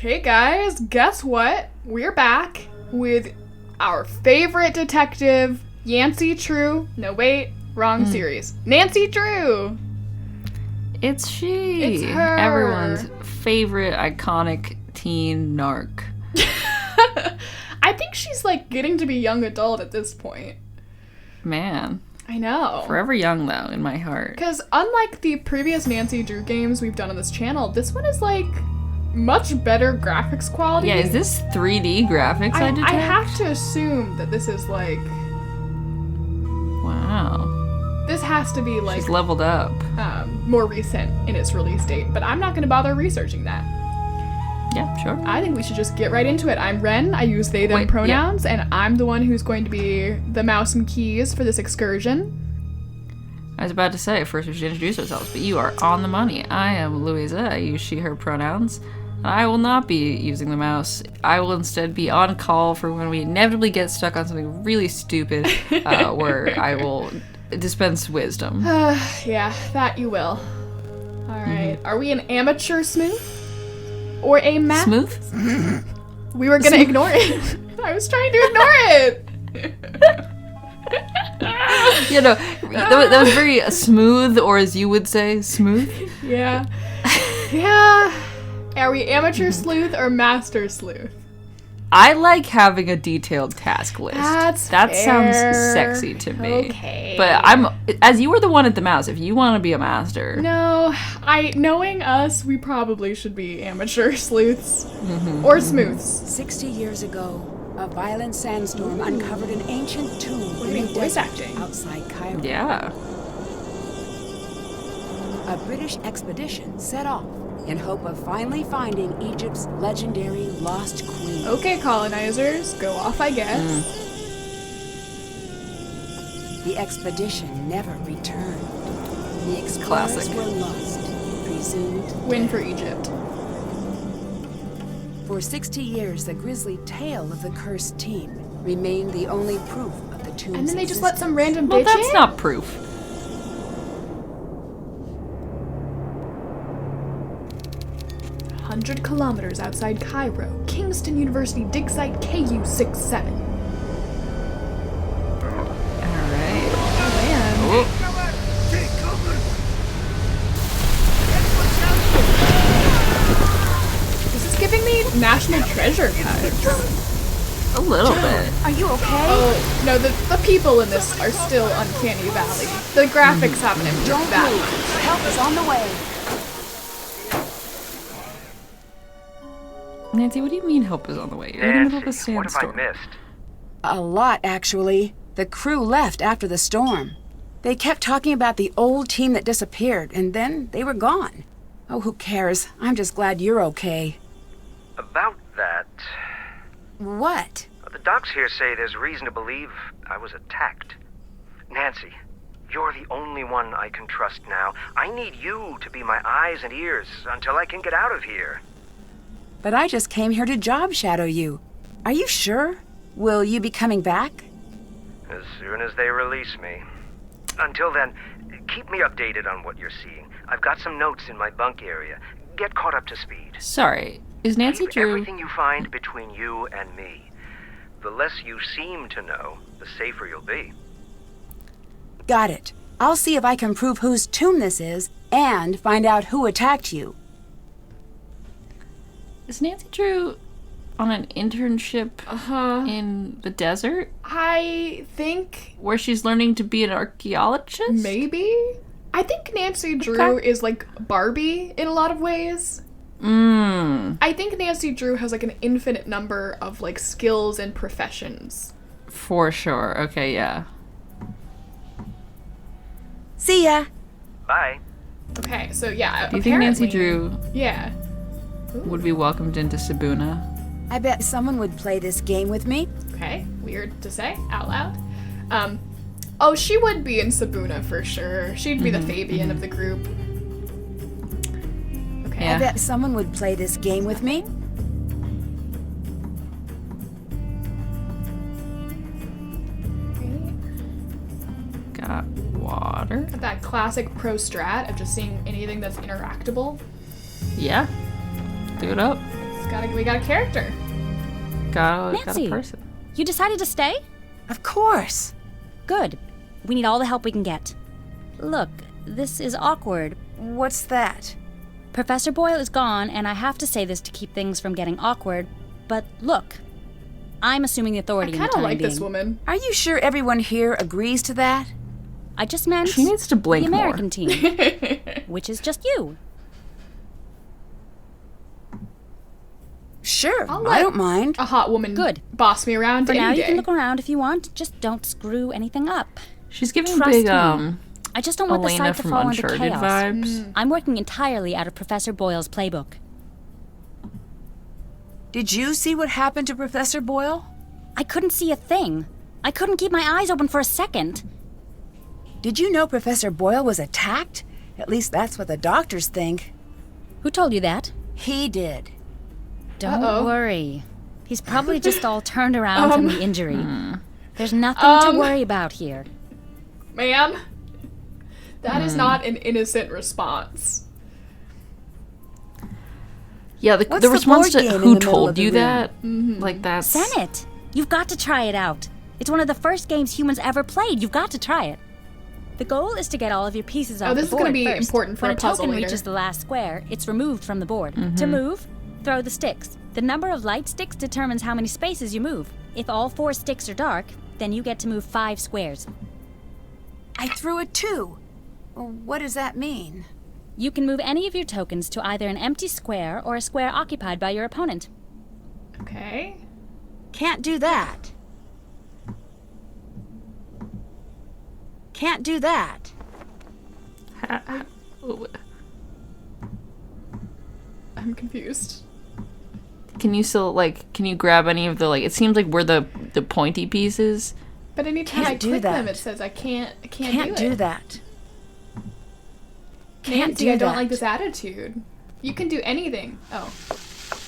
Hey guys, guess what? We're back with our favorite detective, Yancey True. No, wait, wrong series. Nancy Drew! It's she! It's her! Everyone's favorite iconic teen narc. I think she's like getting to be young adult at this point. Man. I know. Forever young, though, in my heart. Because unlike the previous Nancy Drew games we've done on this channel, this one is like much better graphics quality. Yeah, is this 3D graphics I detect? I have to assume that this is like... Wow. This has to be like... She's leveled up. More recent in its release date, but I'm not going to bother researching that. Yeah, sure. I think we should just get right into it. I'm Ren, I use they, them pronouns, and I'm the one who's going to be the mouse and keys for this excursion. I was about to say, first we should introduce ourselves, but you are on the money. I am Louisa, I use she, her pronouns, and I will not be using the mouse. I will instead be on call for when we inevitably get stuck on something really stupid, where I will dispense wisdom. Yeah, that you will. Alright, Are we an amateur smooth? Or a map? Smooth? We were gonna ignore it. I was trying to ignore it. You know, that was very smooth, or as you would say, smooth. Yeah. Yeah. Are we amateur sleuth or master sleuth? I like having a detailed task list. That fair. sounds sexy to me. Okay. But as you were the one at the mouse, if you want to be a master. No, knowing us, we probably should be amateur sleuths. Or smooths. 60 years ago, a violent sandstorm uncovered an ancient tomb in a voice desert acting outside Cairo. Yeah. A British expedition set off in hope of finally finding Egypt's legendary lost queen. Okay, colonizers, go off, I guess. The expedition never returned. The explorers Classic. were lost, presumed Win for Egypt. For 60 years, the grisly tale of the cursed team remained the only proof of the tomb's And then they just existence. let some random Well, bitch that's in? not proof. 100 kilometers outside Cairo, Kingston University dig site KU-67. Alright. Oh, man. Oh. This is giving me National Treasure vibes. A little bit. Are you okay? Oh, no, the people in this are still Uncanny Valley. The graphics haven't improved Don't that move. much. Help is on the way. Nancy, what do you mean help is on the way? You're in the middle of a Nancy, what have I sandstorm. missed? A lot, actually. The crew left after the storm. They kept talking about the old team that disappeared, and then they were gone. Oh, who cares? I'm just glad you're okay. About that, What? the docs here say there's reason to believe I was attacked. Nancy, you're the only one I can trust now. I need you to be my eyes and ears until I can get out of here. But I just came here to job shadow you. Are you sure? Will you be coming back? As soon as they release me. Until then, keep me updated on what you're seeing. I've got some notes in my bunk area. Get caught up to speed. Sorry, is Nancy Keep Drew... everything you find between you and me. The less you seem to know, the safer you'll be. Got it. I'll see if I can prove whose tomb this is and find out who attacked you. Is Nancy Drew on an internship in the desert? I think Where she's learning to be an archaeologist? maybe. I think Nancy Drew is like Barbie in a lot of ways. I think Nancy Drew has like an infinite number of like skills and professions. For sure. Okay, yeah. See ya. Bye. Okay, so yeah. Do you think Nancy apparently- Drew Yeah. would be welcomed into Sabuna? I bet someone would play this game with me. Okay, weird to say out loud. Oh, she would be in Sabuna for sure. She'd be the Fabian of the group. Okay. Yeah. I bet someone would play this game with me. Got water? That classic pro strat of just seeing anything that's interactable. Yeah. Do it up. We got a character. Got Nancy. a person. You decided to stay? Of course. Good. We need all the help we can get. Look, this is awkward. What's that? Professor Boyle is gone, and I have to say this to keep things from getting awkward, but look, I'm assuming the I authority in the kind of time like being. this woman. Are you sure everyone here agrees to that? I just meant She needs to blink the more. American team, which is just you. Sure, I'll I let don't mind. a hot woman Good. boss me around For any now, you day. can look around if you want. Just don't screw anything up. She's giving Trust big me. I just don't want the Elena site to from fall into Uncharted chaos. vibes. I'm working entirely out of Professor Boyle's playbook. Did you see what happened to Professor Boyle? I couldn't see a thing. I couldn't keep my eyes open for a second. Did you know Professor Boyle was attacked? At least that's what the doctors think. Who told you that? He did. Don't Uh-oh. worry. He's probably just all turned around from the injury. There's nothing to worry about here. Ma'am, that is not an innocent response. Yeah, the What's the response board to game in who the middle told of the you room? that, like that's... Senate! You've got to try it out. It's one of the first games humans ever played. You've got to try it. The goal is to get all of your pieces off this the is gonna board be first. important for when a puzzle token later. reaches the last square, it's removed from the board. To move, throw the sticks. The number of light sticks determines how many spaces you move. If all 4 sticks are dark, then you get to move 5 squares. I threw it too. Well, what does that mean? You can move any of your tokens to either an empty square or a square occupied by your opponent. Okay. Can't do that. Can't do that. I'm confused. Can you still, like, can you grab any of the, like, it seems like we're the pointy pieces. But anytime Can't I do click them, that. it says I can't Can't do do it. that. Can't Nancy, do I don't that. like this attitude. You can do anything. Oh,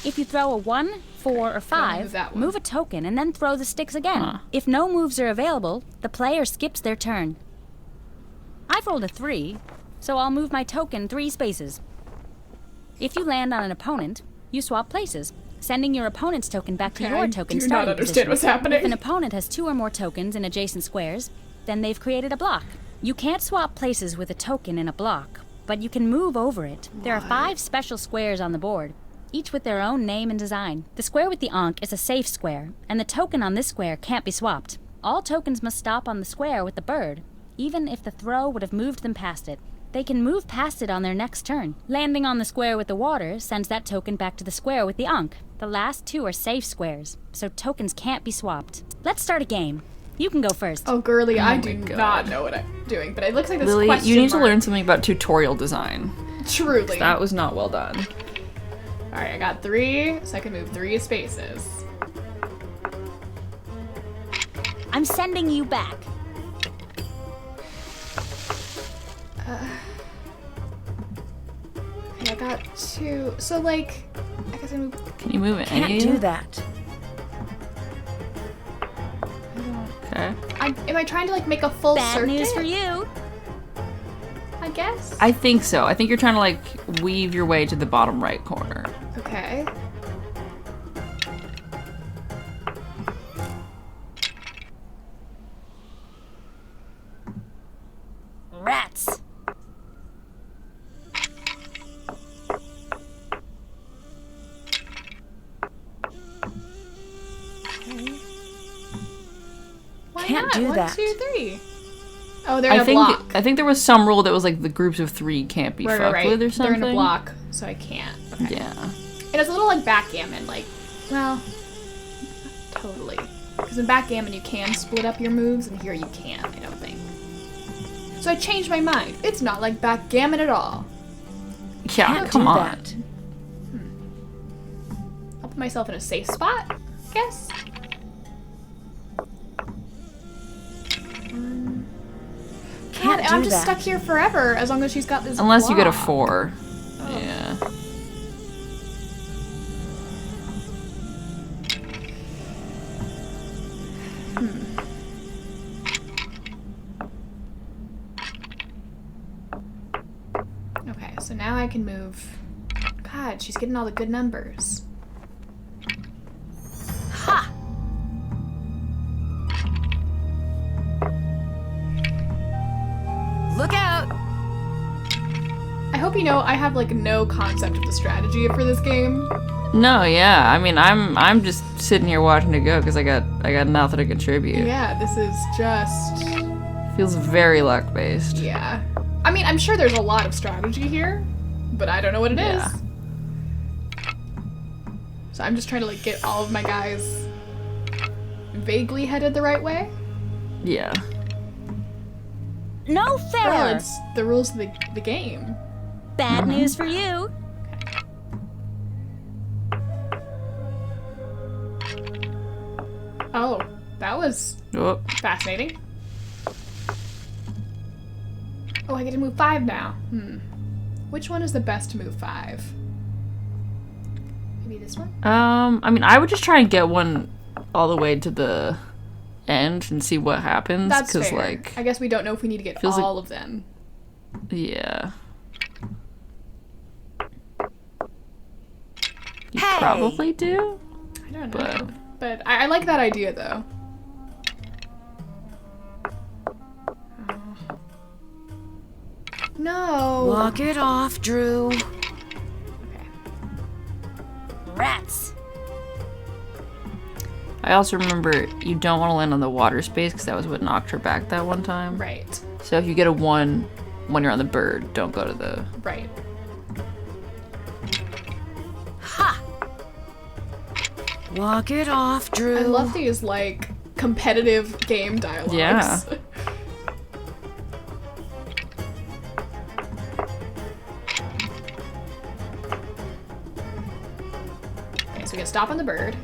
If you throw a 1, 4, or move 5, that one. move a token and then throw the sticks again. Huh. If no moves are available, the player skips their turn. I've rolled a 3, so I'll move my token 3 spaces. If you land on an opponent, you swap places, sending your opponent's token back to okay, your I token do starting not understand position. what's If an happening. opponent has 2 or more tokens in adjacent squares, then they've created a block. You can't swap places with a token in a block, but you can move over it. There are 5 special squares on the board, each with their own name and design. The square with the ankh is a safe square, and the token on this square can't be swapped. All tokens must stop on the square with the bird, even if the throw would have moved them past it. They can move past it on their next turn. Landing on the square with the water sends that token back to the square with the ankh. The last 2 are safe squares, so tokens can't be swapped. Let's start a game. You can go first. Oh, girly, I my do God. not know what I'm doing, but it looks like this Lily, question you need to mark. learn something about tutorial design. Truly. That was not well done. All right, I got 3, so I can move 3 spaces. I'm sending you back. Okay, I got 2. So, like, I guess I move. Can you move it? Can't any of do you? that. Okay. Am I trying to like make a full Bad circuit? news for you. I guess. I think so. I think you're trying to, like, weave your way to the bottom right corner. Okay. Rats. Why Can't not? do 1, that. 2, 3. Oh, they're in a think block. I think there was some rule that was like the groups of 3 can't be right, fucked right. with or They're something. in a block, so I can't. Okay. Yeah. And it's a little like backgammon, like, well, not totally. Because in backgammon you can split up your moves, and here you can't, I don't think. So I changed my mind. It's not like backgammon at all. Yeah, Can't come do on. that. I'll put myself in a safe spot, I guess. Can't God, do I'm just that. stuck here forever as long as she's got this Unless you get a block. 4. Yeah. Okay, so now I can move. God, she's getting all the good numbers. I hope you know I have like no concept of the strategy for this game. No, yeah. I mean, I'm just sitting here watching it go because I got nothing to contribute. Yeah, this is just... Feels very luck based. Yeah. I mean, I'm sure there's a lot of strategy here, but I don't know what it is. So I'm just trying to like get all of my guys vaguely headed the right way. Yeah. No fair! Well, it's the rules of the game. Bad news for you. Oh, that was Oh. fascinating. Oh, I get to move 5 now. Which one is the best to move 5? Maybe this one? I mean, I would just try and get one all the way to the end and see what happens. That's fair. Like, I guess we don't know if we need to get feels like- all of them. yeah. You Hey! probably do. I don't know. But I like that idea, though. No! Walk it off, Drew. Okay. Rats. I also remember you don't want to land on the water space because that was what knocked her back that one time. Right. So if you get a 1 when you're on the bird, don't go to the... Right. Ha! Walk it off, Drew. I love these, like, competitive game dialogues. Yeah. Okay, so we can stop on the bird.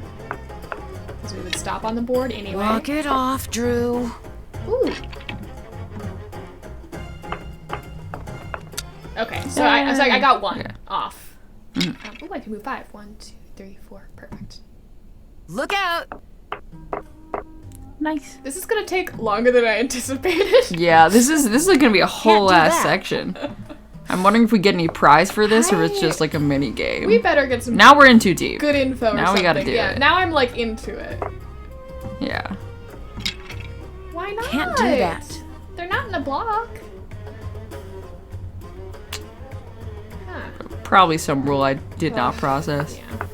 Because we would stop on the board anyway. Walk it off, Drew. Ooh. Okay, so I got 1 Okay. off. Oh, I can move 5. 1, 2, 3, 4. Perfect. Look out. Nice. This is gonna take longer than I anticipated. Yeah, this is gonna be a whole do ass that. section. I'm wondering if we get any prize for this or it's I- just like a mini game. We better get some Now we're in too deep. good info or Now something. we gotta do yeah, it. now I'm like into it. Yeah. Why not? Can't do that. They're not in a block. Huh. Probably some rule I did not process. Yeah.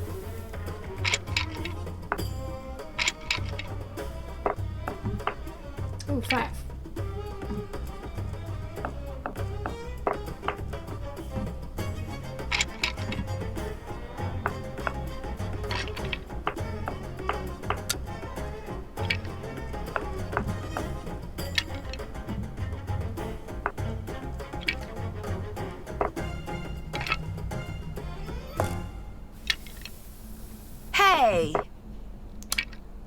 Ooh, 5. Hey!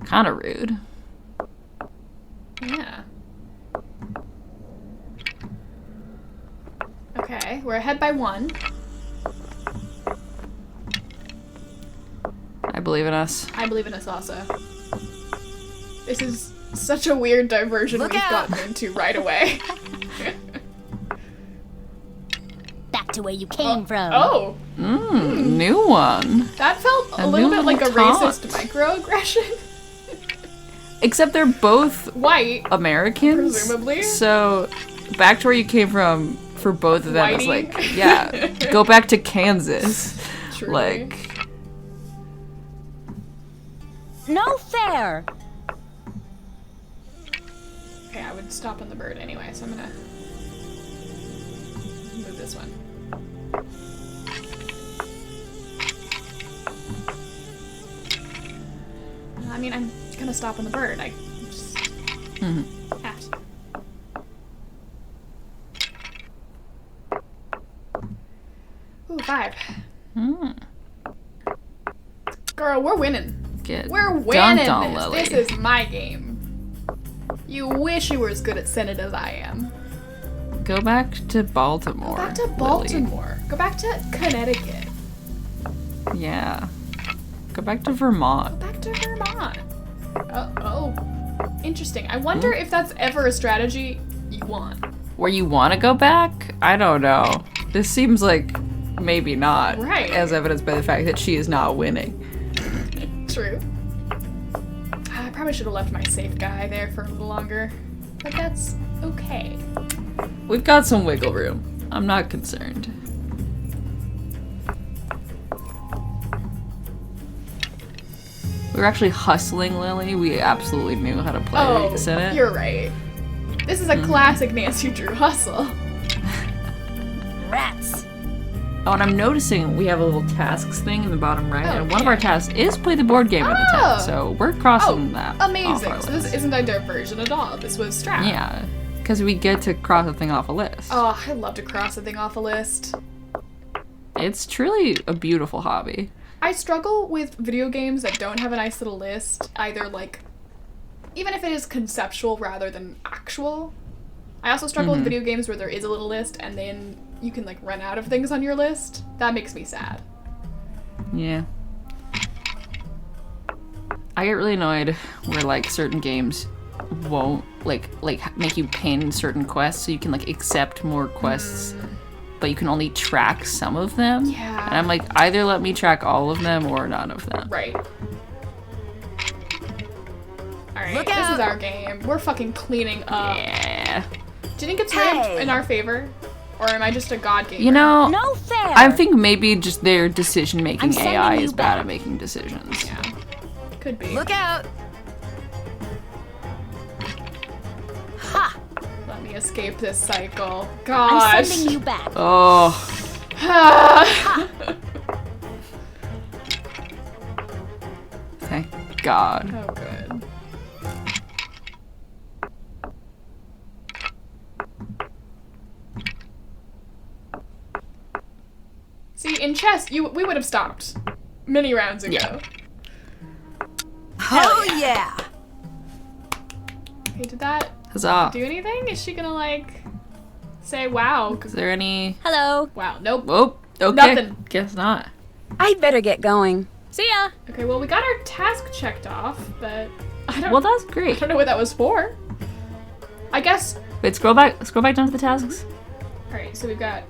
Kind of rude. Yeah. Okay, we're ahead by 1. I believe in us. I believe in us also. This is such a weird diversion Look we've out. gotten into right away. Back to where you came from. Oh, New one. that felt a A little new bit like a little taunt. racist microaggression. Except they're both White. Americans. Presumably. So back to where you came from for both of them is Whitey. like, yeah, go back to Kansas. Truly. Like, No fair. Okay, I would stop on the bird anyway, so I'm gonna move this one. I mean, I'm gonna stop on the bird. I just have to. Ooh, 5. Girl, we're winning. get We're dunked winning on, this. Lily. This is my game. You wish you were as good at Senate as I am. Go back to Baltimore. Go back to Lily. Baltimore. Go back to Connecticut. Yeah. Go back to Vermont. Back to Vermont. Oh. Interesting. I wonder if that's ever a strategy you want. Where you want to go back? I don't know. This seems like maybe not. Right. As evidenced by the fact that she is not winning. True. I probably should have left my safe guy there for a little longer. But that's okay. We've got some wiggle room. I'm not concerned. We were actually hustling Lily. We absolutely knew how to play Senate. You're right. This is a classic Nancy Drew hustle. Rats. Oh, and I'm noticing we have a little tasks thing in the bottom right, and one of our tasks is play the board game at the time, so we're crossing that off Amazing. our So list. this isn't a diversion at all. This was Strat. Yeah, because we get to cross a thing off a list. Oh, I love to cross a thing off a list. It's truly a beautiful hobby. I struggle with video games that don't have a nice little list, either like, even if it is conceptual rather than actual. I also struggle with video games where there is a little list and then you can like run out of things on your list. That makes me sad. Yeah. I get really annoyed where like certain games won't like make you pin certain quests so you can like accept more quests, but you can only track some of them. Yeah. And I'm like, either let me track all of them or none of them. Right. Alright, Look this is out. our game. We're fucking cleaning up. Yeah. Do you think it's rigged Hey. in our favor? Or am I just a god gamer? You know, No fair. I think maybe just their decision-making I'm sending AI you is bad back. at making decisions. Yeah. Could be. Look out! Ha! Let me escape this cycle. I'm Gosh. sending you back. Oh, thank God. Oh, good. See, in chess, we would have stopped many rounds ago. Yeah. Oh yeah! Okay, did that Huzzah. do anything? Is she gonna, like, say wow? Is there any... Hello. Wow, nope. Oh, okay. Nothing. Guess not. I'd better get going. See ya. Okay, well, we got our task checked off, but I don't, Well, that's I great. don't know what that was for. I guess... Wait, scroll back down to the tasks. Alright, so we've got...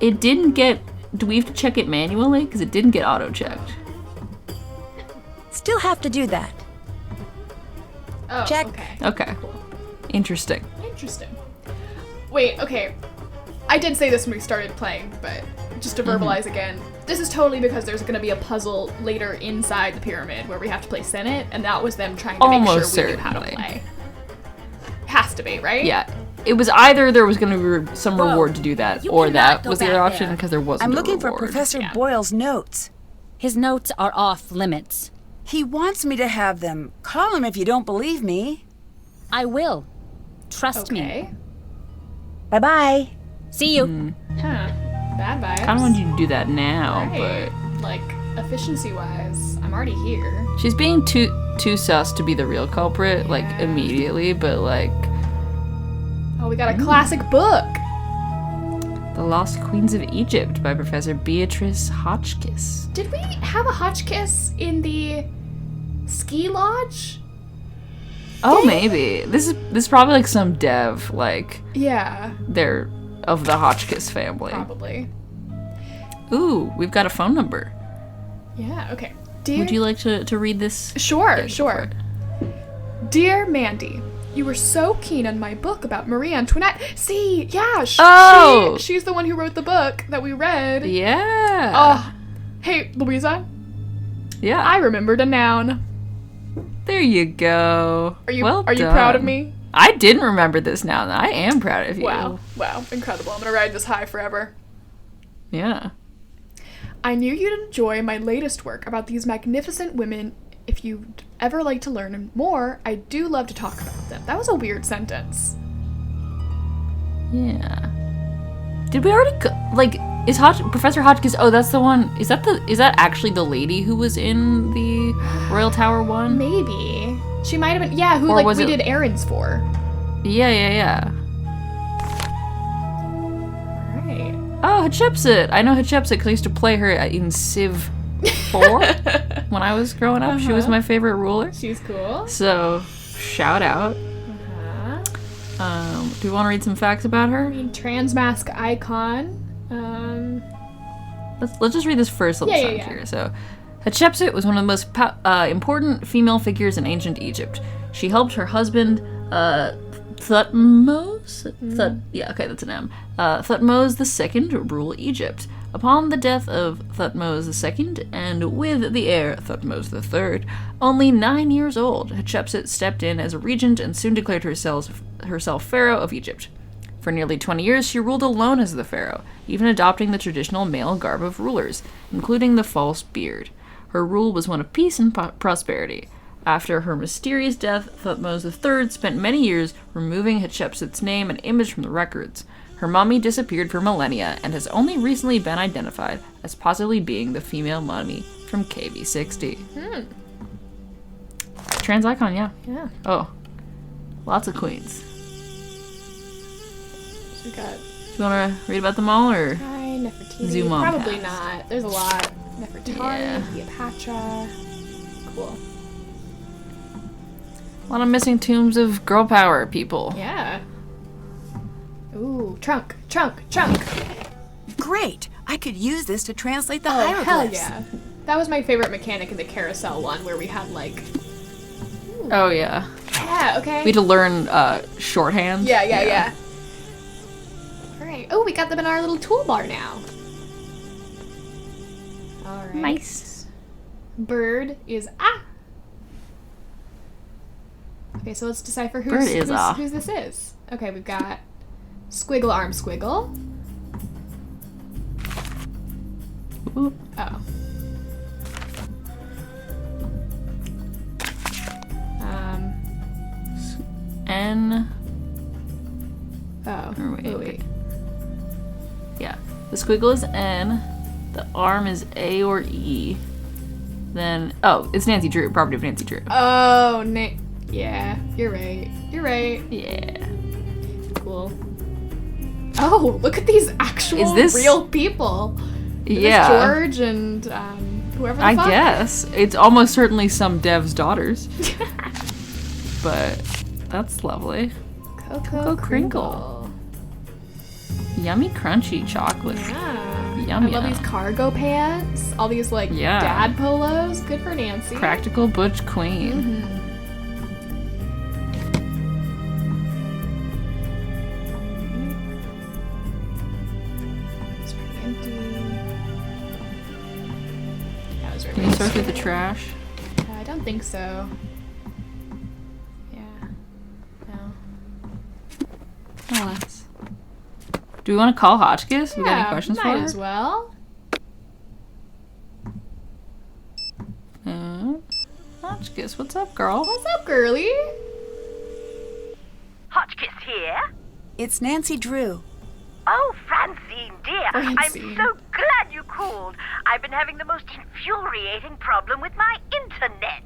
It didn't get... Do we have to check it manually? Because it didn't get auto-checked. Still have to do that. Oh, Check. okay. Okay. Cool. Interesting. Interesting. Wait, okay. I did say this when we started playing, but just to verbalize again, this is totally because there's going to be a puzzle later inside the pyramid where we have to play Senate, and that was them trying to Almost make sure we knew how to certainly. play. Has to be, right? Yeah. It was either there was going to be some reward to do that, You or cannot that go was the other back option there. because there wasn't I'm a looking for reward. Professor Yeah. Boyle's notes. His notes are off limits. He wants me to have them. Call him if you don't believe me. I will. Trust me. Okay. Bye-bye. See you. Huh. Bad vibes. I kind of wanted you to do that now, Right. Like, efficiency-wise, I'm already here. but she's being too sus to be the real culprit, like, Yeah. immediately, but, like, Oh, we got a classic book! The Lost Queens of Egypt by Professor Beatrice Hotchkiss. Did we have a Hotchkiss in the ski lodge? Oh, maybe. This is probably, like, some dev, like, Yeah, they're of the Hotchkiss family. probably. Ooh, we've got a phone number. Yeah, okay. Dear... Would you like to read this? Sure, Yeah, go sure. for it. Dear Mandy, you were so keen on my book about Marie Antoinette. See, yeah, Oh! she's the one who wrote the book that we read. Yeah. Oh, hey, Louisa, Yeah. I remembered a noun. There you go. Are you well are you proud of done. me? I didn't remember this now. And I am proud of you. Wow, incredible. I'm gonna ride this high forever. Yeah. I knew you'd enjoy my latest work about these magnificent women. If you'd ever like to learn more, I do love to talk about them. That was a weird sentence. Yeah. Did we already like is Professor Hotchkiss? Oh, that's the one. Is that actually the lady who was in the Royal Tower one? Maybe. She might have been, yeah, who Or like was we it- did errands for. Yeah. Right. Oh, Hatshepsut. I know Hatshepsut because I used to play her in Civ 4 when I was growing up. She was my favorite ruler. She's cool. So, shout out. Do you want to read some facts about her? I mean, transmask icon. Let's just read this first little Yeah, chunk yeah. here. So, Hatshepsut was one of the most important female figures in ancient Egypt. She helped her husband, Thutmose? Yeah, okay, that's an M. Thutmose II rule Egypt. Upon the death of Thutmose II, and with the heir Thutmose III, only 9 years old, Hatshepsut stepped in as a regent and soon declared herself pharaoh of Egypt. For nearly 20 years, she ruled alone as the pharaoh, even adopting the traditional male garb of rulers, including the false beard. Her rule was one of peace and prosperity. After her mysterious death, Thutmose III spent many years removing Hatshepsut's name and image from the records. Her mummy disappeared for millennia and has only recently been identified as possibly being the female mummy from KV60. Trans icon, yeah. Yeah. Oh, lots of queens. So we got Do you want to read about them all, or? Hi, Nefertiti. Zoom on Probably past. not. There's a lot. Nefertari, Yeah. Cleopatra. Cool. A lot of missing tombs of girl power people. Yeah. Ooh, trunk. Great! I could use this to translate the Oh, hieroglyphs. hell yeah. That was my favorite mechanic in the carousel one, where we had like, Oh, yeah. yeah, okay. We had to learn shorthand. Yeah. Alright. Oh, we got them in our little toolbar now. Alright. Nice. Bird is ah. Okay, so let's decipher Bird is ah. whose this is. Okay, we've got squiggle arm squiggle. Ooh. Oh. N. Oh. Or wait, Oh, wait. Yeah. The squiggle is N. The arm is A or E. Then, oh, it's Nancy Drew, property of Nancy Drew. Oh, yeah, you're right. Yeah. Cool. Oh, look at these actual Is this- real people. Is Yeah. this George and whoever the I fuck? guess. It's almost certainly some dev's daughters. But that's lovely. Cocoa Crinkle. Yummy crunchy chocolate. Yeah. Yum, I love yum. these cargo pants. All these like Yeah. dad polos. Good for Nancy. Practical butch queen. It's pretty empty. That was Can you sort through the trash? I don't think so. Yeah. No. Oh, let's. Do we want to call Hotchkiss? We got any questions for might her? as well. Hotchkiss, what's up, girl? What's up, girly? Hotchkiss here. It's Nancy Drew. Oh, Francine, dear. Francine. I'm so glad you called. I've been having the most infuriating problem with my internet.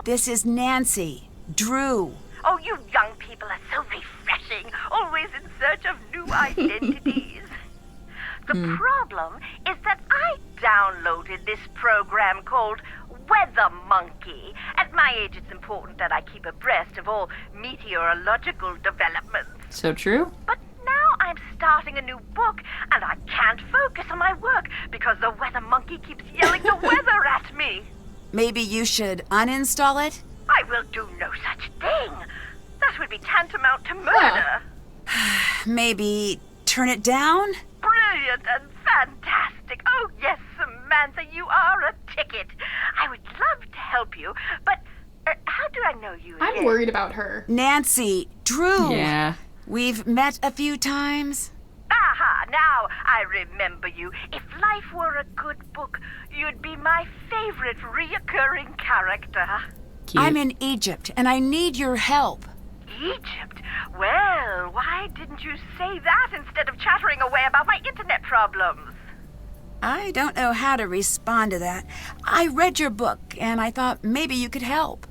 This is Nancy Drew. Oh, you young people are so refreshing, always in search of new identities. The problem is that I downloaded this program called Weather Monkey. At my age, it's important that I keep abreast of all meteorological developments. So true? But now I'm starting a new book, and I can't focus on my work because the Weather Monkey keeps yelling the weather at me. Maybe you should uninstall it? I will do no such thing. That would be tantamount to murder. Maybe turn it down? Brilliant and fantastic. Oh, yes, Samantha, you are a ticket. I would love to help you, but how do I know you I'm again? worried about her. Nancy Drew. Yeah. We've met a few times. Aha, now I remember you. If life were a good book, you'd be my favorite reoccurring character. Cute. I'm in Egypt and I need your help. Egypt? Well, why didn't you say that instead of chattering away about my internet problems? I don't know how to respond to that. I read your book and I thought maybe you could help.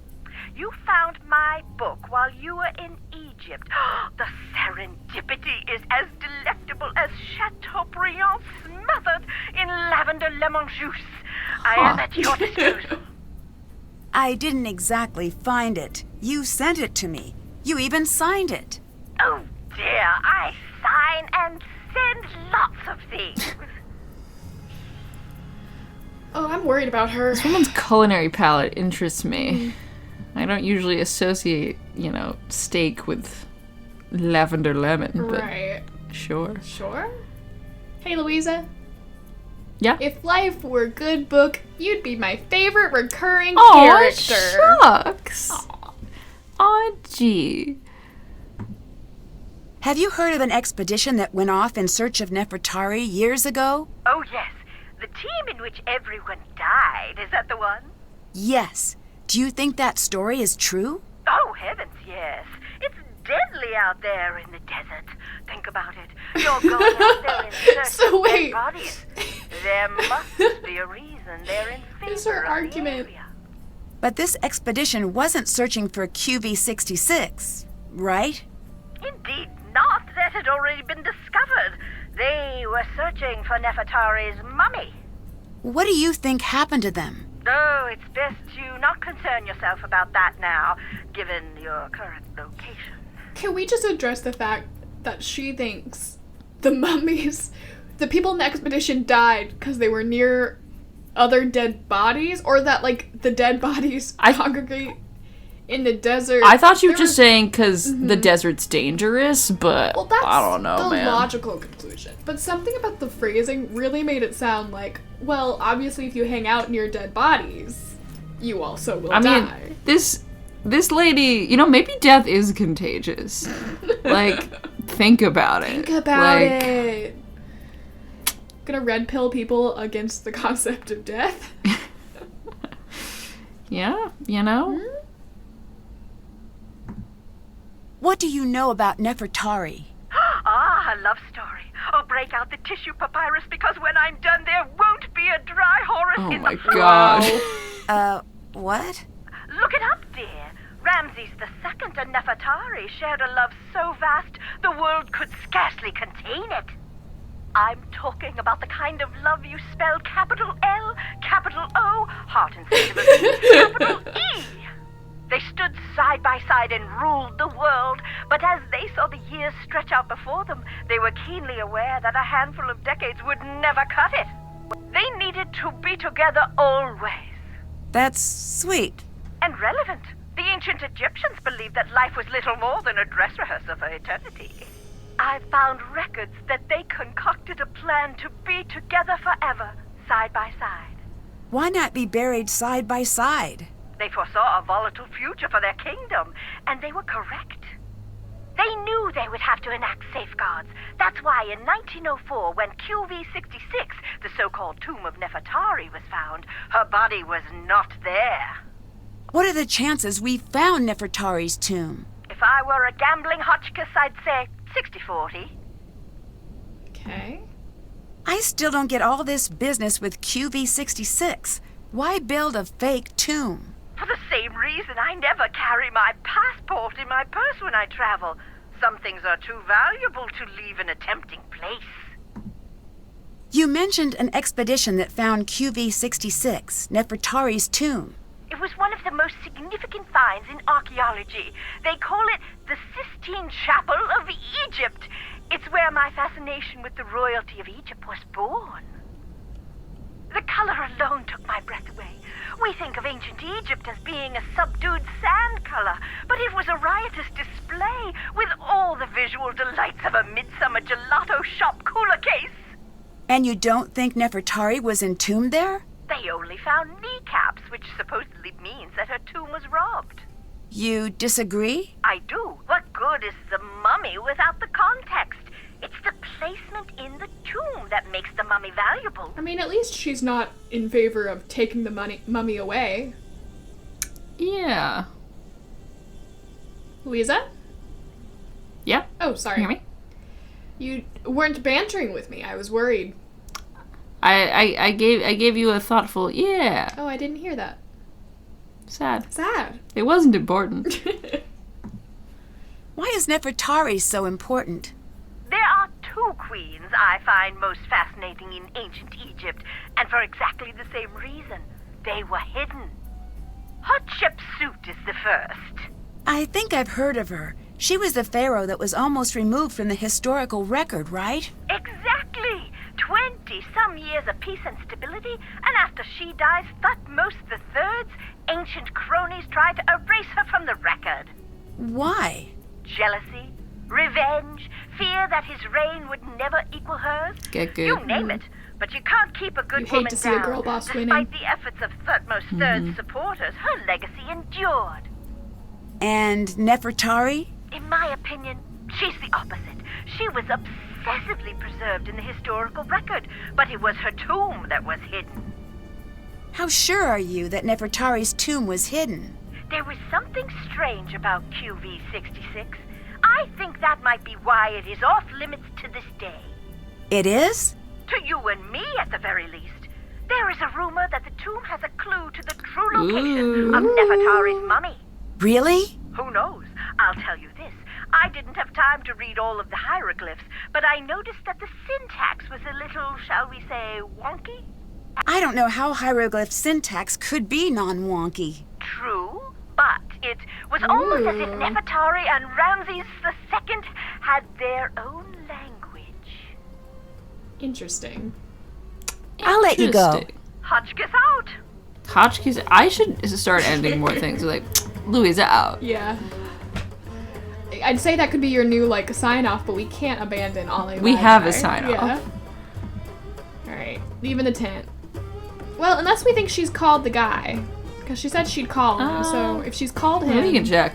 You found my book while you were in Egypt. The serendipity is as delectable as Chateaubriand smothered in lavender lemon juice. I am at your disposal. I didn't exactly find it. You sent it to me. You even signed it. Oh dear, I sign and send lots of things. Oh, I'm worried about her. Someone's culinary palate interests me. I don't usually associate, steak with lavender lemon, but Right. sure. Sure. Hey, Louisa. Yeah. If life were a good book, you'd be my favorite recurring Oh, character. shucks. Aw, gee. Have you heard of an expedition that went off in search of Nefertari years ago? Oh, yes. The team in which everyone died. Is that the one? Yes. Do you think that story is true? Oh, heavens, yes. It's deadly out there in the desert. Think about it. You're going out there in search So of wait. dead bodies. There must be a reason they're in favor Is her of argument- the area. But this expedition wasn't searching for QV66, right? Indeed not. That had already been discovered. They were searching for Nefertari's mummy. What do you think happened to them? Oh, it's best you not concern yourself about that now, given your current location. Can we just address the fact that she thinks the mummies, the people in the expedition died because they were near other dead bodies, or that, like, the dead bodies congregate in the desert? I thought you were There just saying because the desert's dangerous, but Well, that's I don't know, the man. logical conclusion. But something about the phrasing really made it sound like, well, obviously if you hang out near dead bodies, you also will I mean, die. this lady, you know, maybe death is contagious. Like, think about it. Think about like, it. Gonna red pill people against the concept of death? Yeah, you know? What do you know about Nefertari? Ah, a love story. Oh, break out the tissue papyrus, because when I'm done, there won't be a dry Horus Oh in my the floor. god. What? Look it up, dear. Ramses II and Nefertari shared a love so vast the world could scarcely contain it. I'm talking about the kind of love you spell capital L, capital O, heart and singular V, capital E. They stood side by side and ruled the world, but as they saw the years stretch out before them, they were keenly aware that a handful of decades would never cut it. They needed to be together always. That's sweet. And relevant. The ancient Egyptians believed that life was little more than a dress rehearsal for eternity. I've found records that they concocted a plan to be together forever, side by side. Why not be buried side by side? They foresaw a volatile future for their kingdom, and they were correct. They knew they would have to enact safeguards. That's why in 1904, when QV66, the so-called tomb of Nefertari, was found, her body was not there. What are the chances we found Nefertari's tomb? If I were a gambling Hotchkiss, I'd say 60-40. Okay. I still don't get all this business with QV66. Why build a fake tomb? For the same reason I never carry my passport in my purse when I travel. Some things are too valuable to leave in a tempting place. You mentioned an expedition that found QV66, Nefertari's tomb. It was one of the most significant finds in archaeology. They call it the Sistine Chapel of Egypt. It's where my fascination with the royalty of Egypt was born. The color alone took my breath away. We think of ancient Egypt as being a subdued sand color, but it was a riotous display with all the visual delights of a midsummer gelato shop cooler case. And you don't think Nefertari was entombed there? They only found kneecaps, which supposedly means that her tomb was robbed. You disagree? I do. What good is the mummy without the context? It's the placement in the tomb that makes the mummy valuable. I mean, at least she's not in favor of taking the mummy away. Yeah. Louisa? Yeah. Oh, sorry. Can you hear me? You weren't bantering with me. I was worried. I gave you a thoughtful yeah. Oh, I didn't hear that. Sad. Sad. It wasn't important. Why is Nefertari so important? There are two queens I find most fascinating in ancient Egypt, and for exactly the same reason. They were hidden. Hatshepsut is the first. I think I've heard of her. She was the pharaoh that was almost removed from the historical record, right? Exactly. 20-some years of peace and stability, and after she dies, Thutmose III's ancient cronies try to erase her from the record. Why? Jealousy, revenge, fear that his reign would never equal hers. Get good. You name it. But you can't keep a good You hate woman to see a down. girl boss Despite winning. the efforts of Thutmose III's supporters, her legacy endured. And Nefertari? In my opinion, she's the opposite. She was obsessively preserved in the historical record, but it was her tomb that was hidden. How sure are you that Nefertari's tomb was hidden? There was something strange about QV-66. I think that might be why it is off limits to this day. It is? To you and me, at the very least. There is a rumor that the tomb has a clue to the true location of Nefertari's mummy. Really? Who knows? I'll tell you this. I didn't have time to read all of the hieroglyphs, but I noticed that the syntax was a little, shall we say, wonky? I don't know how hieroglyph syntax could be non-wonky. True, but it was almost as if Nefertari and Ramses II had their own language. Interesting. I'll let you go. Interesting. Hotchkiss out! Hotchkiss. I should start ending more things. Like, Louisa out. Yeah. I'd say that could be your new, like, sign-off, but we can't abandon Ollie. We have a sign-off. Yeah. Alright, leaving the tent. Well, unless we think she's called the guy. Because she said she'd call him, so if she's called him... We can check.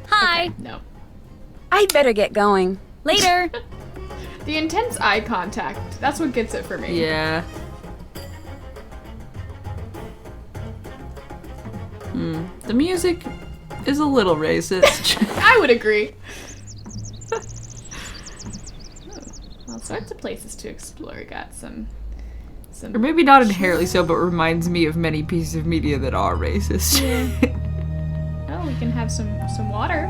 Hi. No. I'd better get going. Later. The intense eye contact, that's what gets it for me. Yeah. The music is a little racist. I would agree. All sorts of places to explore. We got some Or maybe not inherently so, but reminds me of many pieces of media that are racist. Oh, we can have some water.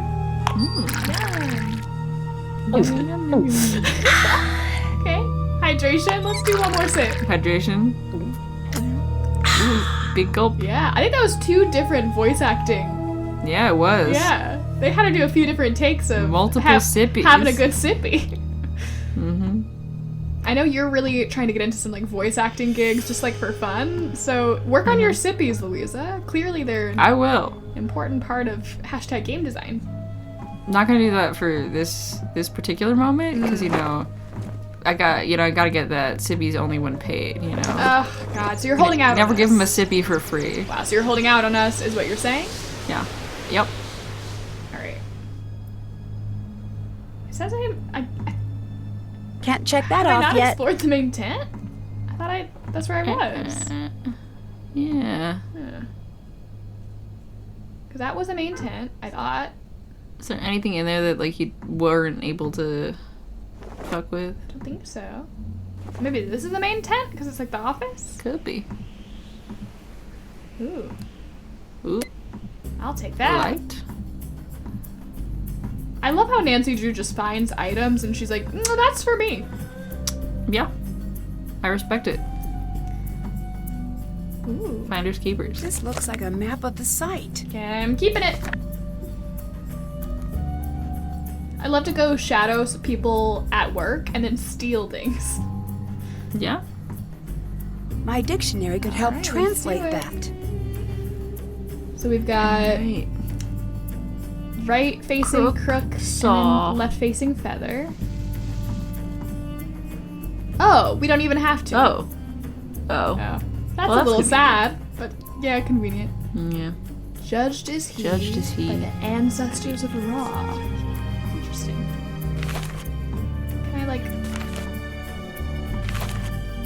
Okay, hydration. Let's do one more sip. Hydration. Ooh, big gulp. Yeah, I think that was 2 different voice acting. Yeah, it was. Yeah, they had to do a few different takes of Multiple sippies. having a good sippy. I know you're really trying to get into some like voice acting gigs just like for fun. So work on your sippies, Louisa. Clearly they're I will. an important part of hashtag game design. I'm not gonna do that for this particular moment because I gotta get that sippy's only when paid. Oh God, so you're holding out. Never on give him a us. sippy for free. Wow, so you're holding out on us, is what you're saying? Yeah. Yep. All right. It says I Can't check that have I off not yet. explored the main tent? I thought that's where I was. Yeah. Because that was the main tent, I thought. Is there anything in there that like you weren't able to fuck with? I don't think so. Maybe this is the main tent because it's like the office. Could be. Ooh, Ooh, I'll take that. light. I love how Nancy Drew just finds items and she's like, no, that's for me. Yeah. I respect it. Ooh. Finders keepers. This looks like a map of the site. Okay, I'm keeping it. I love to go shadow people at work and then steal things. Yeah. My dictionary could help Alright, let's translate do it. that. So we've got right facing crook, saw. and left facing feather. Oh, we don't even have to. Oh. Oh. That's a that's little convenient. sad, but yeah, convenient. Yeah. Judged is he, Judged is he. by the ancestors of Ra. Interesting. Can I like...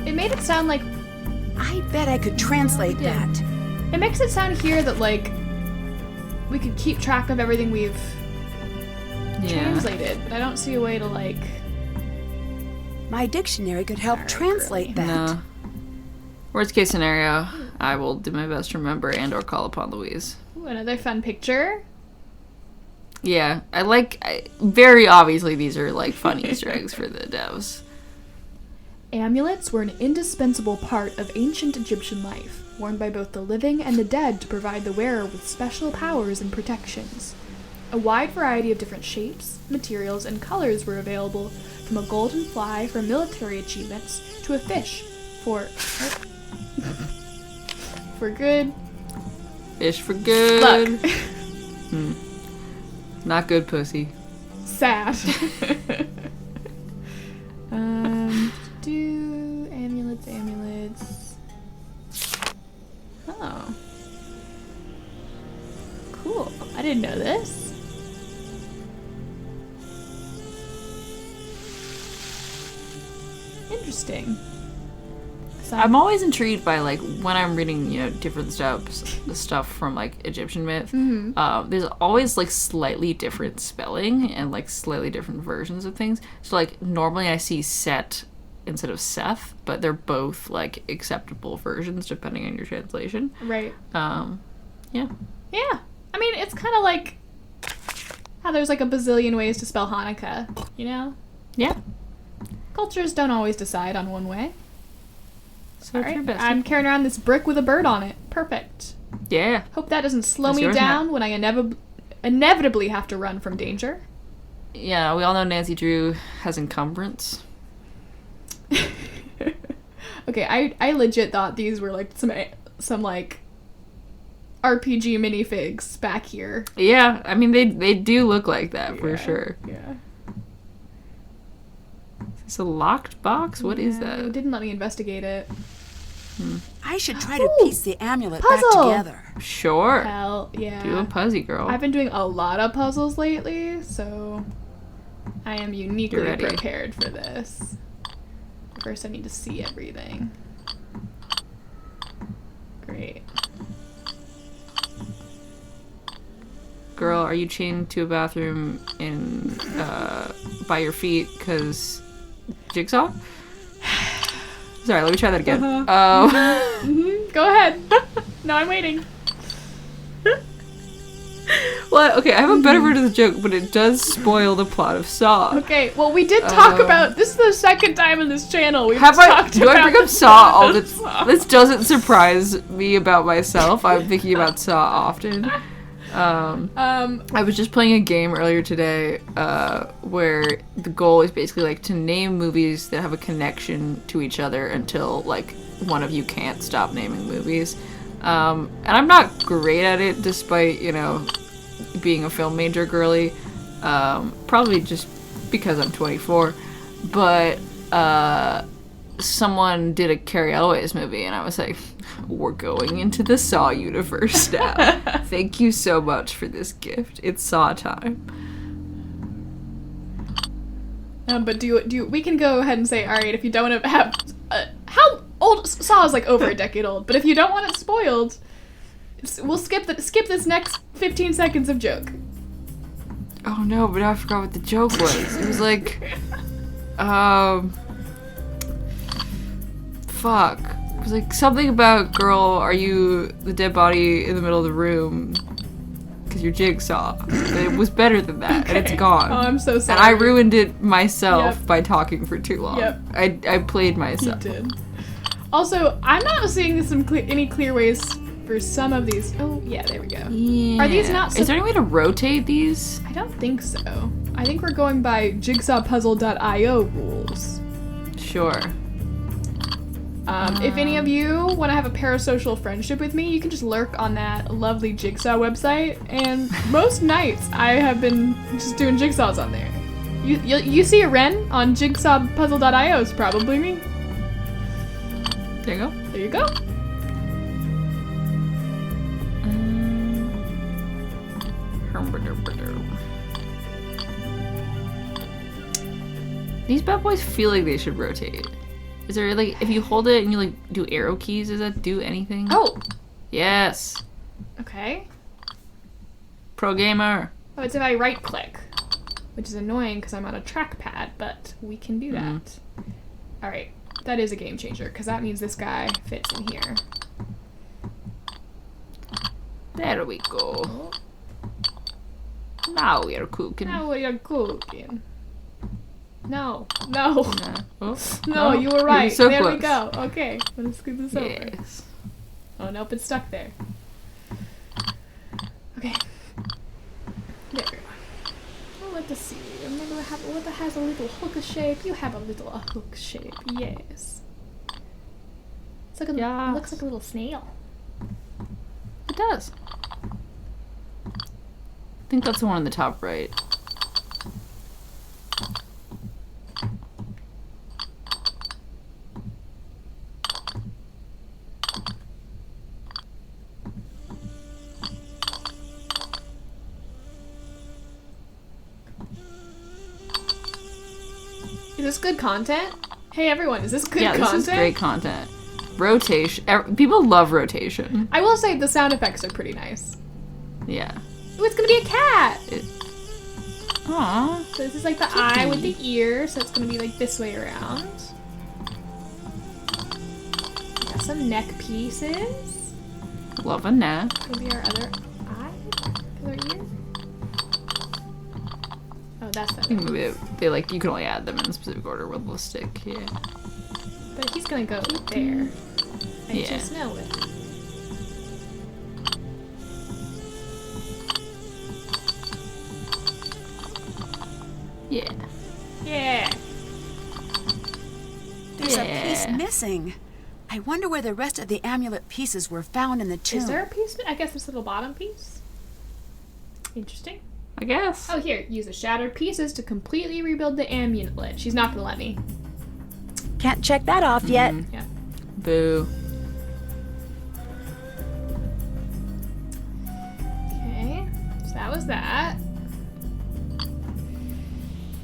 It made it sound like... I bet I could translate Yeah. that. It makes it sound here that like we could keep track of everything we've translated, but I don't see a way to like... My dictionary could help translate that. No. Worst case scenario, I will do my best to remember and or call upon Louise. Ooh, another fun picture. Yeah, very obviously these are like fun Easter eggs for the devs. Amulets were an indispensable part of ancient Egyptian life, worn by both the living and the dead to provide the wearer with special powers and protections. A wide variety of different shapes, materials, and colors were available, from a golden fly for military achievements to a fish for good Fish for good. luck. Not good pussy. Sad. Do amulets. didn't know this. Interesting. So I'm always intrigued by like when I'm reading, you know, different stuff from like Egyptian myth. There's always like slightly different spelling and like slightly different versions of things. So like normally I see Set instead of Seth, but they're both like acceptable versions depending on your translation. Right. Yeah. Yeah. I mean, it's kind of like how there's like a bazillion ways to spell Hanukkah, you know? Yeah. Cultures don't always decide on one way. So All right. true, bestie. I'm carrying around this brick with a bird on it. Perfect. Yeah. Hope that doesn't slow That's me yours down now. when I inevitably have to run from danger. Yeah, we all know Nancy Drew has encumbrance. Okay, I legit thought these were like some like RPG minifigs back here. Yeah, I mean they do look like that for Yeah, sure. Yeah. It's a locked box? What is Yeah, that? it didn't let me investigate it. I should try to Ooh, piece the amulet puzzle. back together. Sure. Hell, yeah. Do a puzzle, girl. I've been doing a lot of puzzles lately, so I am uniquely You're ready. prepared for this. First, I need to see everything. Great. Girl, are you chained to a bathroom in by your feet because Jigsaw? Sorry, let me try that again. Go ahead. No, I'm waiting. Well, okay, I have a better version of the joke, but it does spoil the plot of Saw. Okay, well, we did talk about this is the second time in this channel we've Have I? talked Do I about bring up the Saw plot all of the Saw. This doesn't surprise me about myself. I'm thinking about Saw often. I was just playing a game earlier today where the goal is basically like to name movies that have a connection to each other until like one of you can't stop naming movies. And I'm not great at it despite, you know, being a film major girly. Probably just because I'm 24. But someone did a Carrie Elways movie and I was like, we're going into the Saw universe now. Thank you so much for this gift. It's Saw time. But we can go ahead and say, all right, if you don't want to have how old Saw is like over a decade old, but if you don't want it spoiled, we'll skip this next 15 seconds of joke. Oh no, but I forgot what the joke was. It was like, fuck. It was like something about, girl, are you the dead body in the middle of the room? Because you're Jigsaw. But it was better than that, and it's gone. Oh, I'm so sorry. And I ruined it myself Yep. by talking for too long. Yep. I played You myself. did. Also, I'm not seeing any clear ways for some of these. Oh, yeah, there we go. Yeah. Are these not Is there any way to rotate these? I don't think so. I think we're going by jigsawpuzzle.io rules. Sure. If any of you want to have a parasocial friendship with me, you can just lurk on that lovely Jigsaw website. And most nights, I have been just doing jigsaws on there. You see a Ren on jigsawpuzzle.io, it's probably me. There you go. There you go. These bad boys feel like they should rotate. Is there like, if you hold it and you like do arrow keys, does that do anything? Oh, Yes. okay. Pro gamer. Oh, it's if I right click, which is annoying because I'm on a trackpad, but we can do that. All right, that is a game changer because that means this guy fits in here. There we go. Now we are cooking. Now we are cooking. No, no, Oh, no, you were you're right. so there we close. go. Okay, let's scoot this over. Yes. Oh, nope, it's stuck there. Okay. There we go. Oh, let us see. Remember what that has a little hook shape? You have a little hook shape, yes. It's like Yes. it looks like a little snail. It does. I think that's the one on the top right. Is this good content? Hey everyone, is this good content? This is great content. Rotation. People love rotation. I will say the sound effects are pretty nice. Yeah. Ooh, it's gonna be a cat! Aww. So this is like the eye with the ear, so it's gonna be like this way around. Got some neck pieces. Love a neck. Maybe our other eye? Other ear? Oh, that's that. Maybe they like, you can only add them in a specific order with the stick, yeah. But he's gonna go there. I Yeah. just know it. Yeah. Yeah. There's a piece Yeah. missing. I wonder where the rest of the amulet pieces were found in the tomb. Is there a piece? I guess this little bottom piece. Interesting. I guess. Oh, here. Use the shattered pieces to completely rebuild the amulet. She's not gonna let me. Can't check that off yet. Yeah. Boo. Okay. So that was that.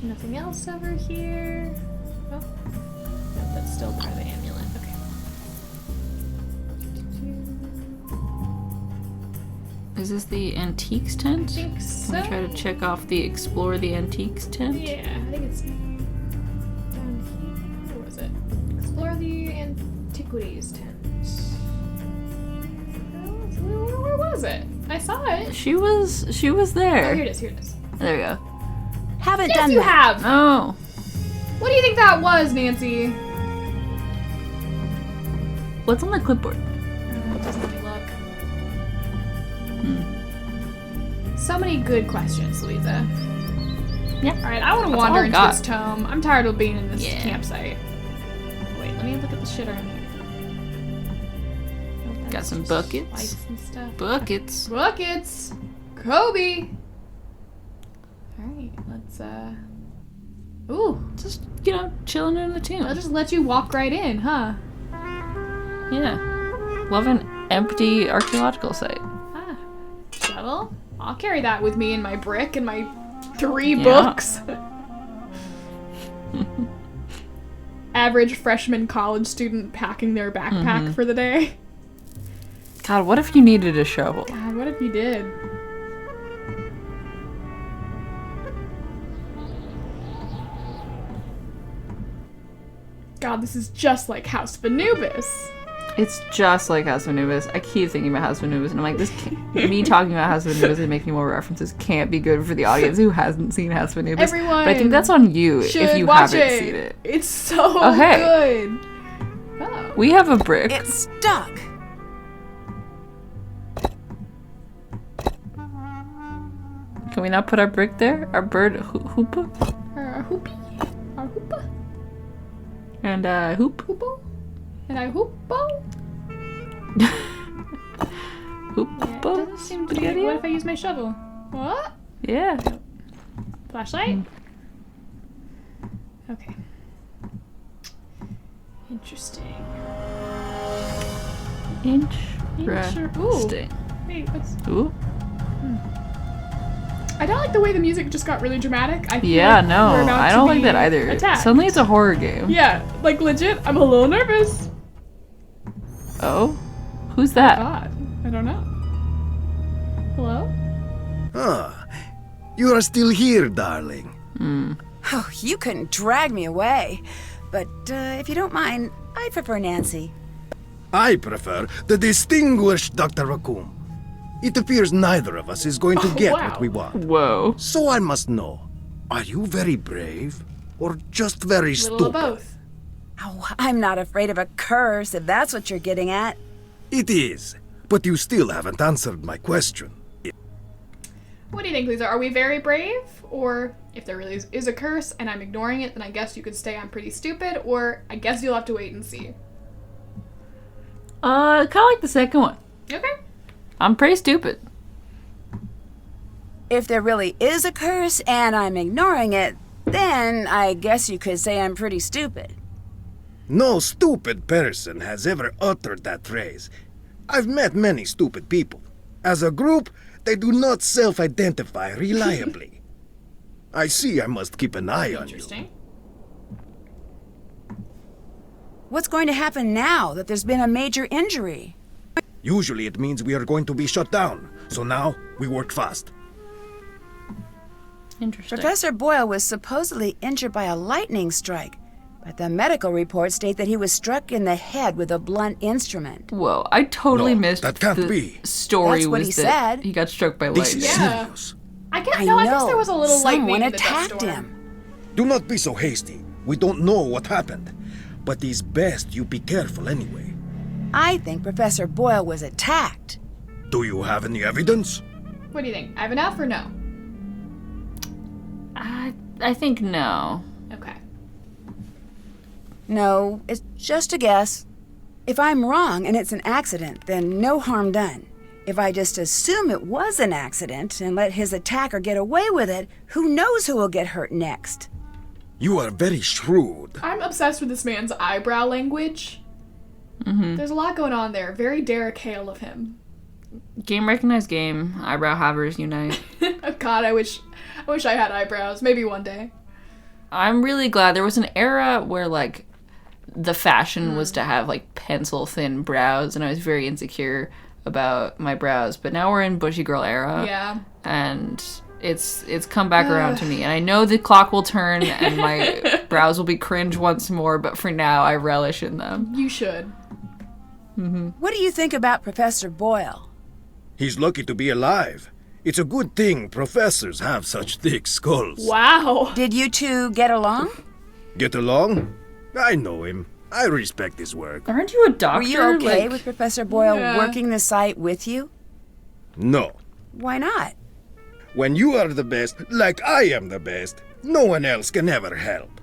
Nothing else over here. Oh. No, that's still part of the amulet. Okay. Is this the antiques tent? I think so. Can we try to check off the explore the antiques tent? Yeah, I think it's down here. Where was it? Explore the antiquities tent. Where was it? I saw it. She was Oh, there. here it is. Here it is. There we go. Haven't Yes, done you that. have. Oh. What do you think that was, Nancy? What's on the clipboard? Doesn't let me look. So many good questions, Louisa. Yeah. All right, I want to That's wander all I into got. this tome. I'm tired of being in this Yeah. campsite. Wait, let me look at the shit around here. Oh, Got that's some just buckets. lights and stuff. Buckets. Buckets. Kobe. All right, let's Ooh, Just, chilling in the tomb. I'll just let you walk right in, huh? Yeah. Love an empty archaeological site. Ah, shovel. I'll carry that with me in my brick and my 3 Yeah. books. Average freshman college student packing their backpack for the day. God, what if you needed a shovel? God, what if you did? God, this is just like House of Anubis. It's just like House of Anubis. I keep thinking about House of Anubis, and I'm like, me talking about House of Anubis and making more references can't be good for the audience who hasn't seen House of Anubis. Everyone but I think that's on you Should if you watch haven't it. seen it. It's so Oh, hey. good. Oh. We have a brick. It's stuck. Can we not put our brick there? Our bird hoopa? Our hoopy. Our hoopa. And hoop? Hoopo. And I hoopo. Hoop? Yeah, it doesn't seem to be. Spaghetti? What if I use my shovel? What? Yeah. Flashlight? Okay. Interesting. Interesting. Wait, what's... Ooh. I don't like the way the music just got really dramatic. I feel Yeah, like no. we're about I to don't like be that either. attacked. Suddenly it's a horror game. Yeah, like legit, I'm a little nervous. Oh? Who's that? God, I don't know. Hello? Ah, you are still here, darling. Oh, you couldn't drag me away. But if you don't mind, I prefer Nancy. I prefer the distinguished Dr. Raccoon. It appears neither of us is going to get wow. what we want. Whoa. So I must know, are you very brave or just very Little stupid? of both. Oh, I'm not afraid of a curse, if that's what you're getting at. It is, but you still haven't answered my question. What do you think, Lisa? Are we very brave? Or if there really is a curse and I'm ignoring it, then I guess you could say I'm pretty stupid, or I guess you'll have to wait and see. Kind of like the second one. Okay. I'm pretty stupid. If there really is a curse and I'm ignoring it, then I guess you could say I'm pretty stupid. No stupid person has ever uttered that phrase. I've met many stupid people. As a group, they do not self-identify reliably. I see I must keep an eye on you. Interesting. What's going to happen now that there's been a major injury? Usually it means we are going to be shut down, so now we work fast. Interesting. Professor Boyle was supposedly injured by a lightning strike, but the medical reports state that he was struck in the head with a blunt instrument. Whoa, I totally No, missed that can't the be. story That's what was he that said. he got struck by This lightning. is Yeah. serious. I guess know. there was a little lightning Someone in the dust attacked storm. him. Do not be so hasty. We don't know what happened. But it's best you be careful anyway. I think Professor Boyle was attacked. Do you have any evidence? What do you think? I have enough or no? I think no. Okay. No, it's just a guess. If I'm wrong and it's an accident, then no harm done. If I just assume it was an accident and let his attacker get away with it, who knows who will get hurt next? You are very shrewd. I'm obsessed with this man's eyebrow language. There's a lot going on there. Very Derek Hale of him. Game recognized game. Eyebrow havers unite. Oh God, I wish I had eyebrows. Maybe one day. I'm really glad there was an era where like the fashion was to have like pencil thin brows, and I was very insecure about my brows. But now we're in bushy girl era. Yeah. And it's come back around to me, and I know the clock will turn and my brows will be cringe once more, but for now I relish in them. You should. What do you think about Professor Boyle? He's lucky to be alive. It's a good thing professors have such thick skulls. Wow. Did you two get along? Get along? I know him. I respect his work. Aren't you a doctor? Were you okay Like, with Professor Boyle Yeah. working the site with you? No. Why not? When you are the best, like I am the best, no one else can ever help.